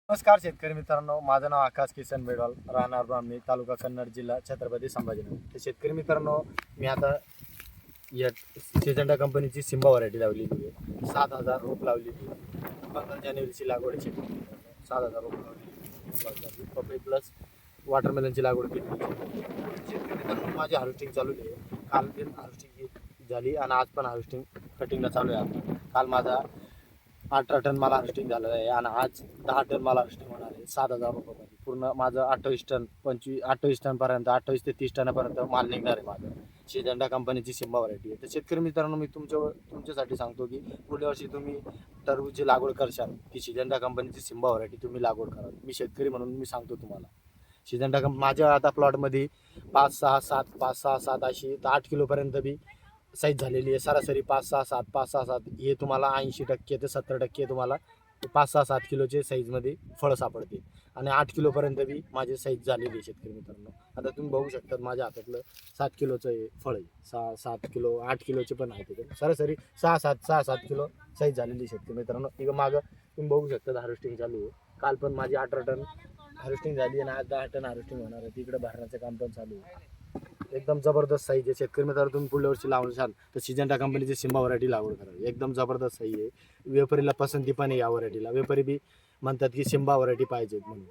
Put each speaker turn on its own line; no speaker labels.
नमस्कार शेतकरी मित्रांनो, माझं नाव आकाश किसन बेडवाल, राहणार ब्राह्मणी, तालुका कन्नड, जिल्हा छत्रपती संभाजीनगर. तर शेतकरी मित्रांनो, मी आता या सिजंडा कंपनीची सिम्बा व्हरायटी लावलेली आहे. 7,000 रोप लावलेली आहे. 15 जानेवारीची लागवड आहे. 7,000 रोप लावलेली. पपई प्लस वॉटरमेलनची लागवड केली. शेतकरी मित्रांनो, माझी हार्वेस्टिंग चालू आहे. काल दिन हार्वेस्टिंग झाली आणि आज पण हार्वेस्टिंग कटिंगला चालू आहे. आता काल माझा 18 टन मला हार्वेस्टिंग झालं आहे आणि आज 10 टन मला हार्वेस्टिंग होणार आहे. 7,000 रुपयामध्ये पूर्ण माझं 28 टन 28 टनपर्यंत 28 ते 30 टनापर्यंत माल निघणार आहे माझं. सिजंडा कंपनीची सिम्बा व्हरायटी आहे. तर शेतकरी मित्रांनो, मी तुमच्यासाठी सांगतो की पुढल्या वर्षी तुम्ही टरबूजची लागवड करशाल की सिजंडा कंपनीची सिम्बा व्हरायटी तुम्ही लागवड करा. मी शेतकरी म्हणून मी सांगतो तुम्हाला. सिजंडा माझ्या आता प्लॉटमध्ये 5-6-7 अशी तर 8 किलोपर्यंत बी साईज झालेली आहे. सरासरी 5-6-7 हे तुम्हाला 80% ते 70% तुम्हाला 5-6-7 किलोचे साईजमध्ये फळं सापडते आणि 8 किलोपर्यंत बी माझी साईज झालेली आहे. शेतकरी मित्रांनो, आता तुम्ही बघू शकता माझ्या हातातलं 7 किलोचं हे फळ आहे. 6-7 किलो 8 किलोचे पण आहे. ते सरासरी 6-7 किलो साईज झालेली आहे. शेतकरी मित्रांनो, इकडं मागं तुम्ही बघू शकता हार्वेस्टिंग चालू आहे. काल पण माझी 18 टन हार्वेस्टिंग झाली आणि आज 10 टन हार्वेस्टिंग होणार आहे. तिकडे भरण्याचं काम पण चालू आहे. एकदम जबरदस्त साईज आहे. शेतकरी मित्रांनो, तुम्ही पुढल्या वर्षी लावणार तर सिजंडा कंपनीची सिम्बा व्हरायटी लागवड करा. एकदम जबरदस्त साईज आहे. व्यापारीला पसंती पण आहे या व्हरायटीला. व्यापारी बी म्हणतात की सिम्बा व्हरायटी पाहिजे म्हणून.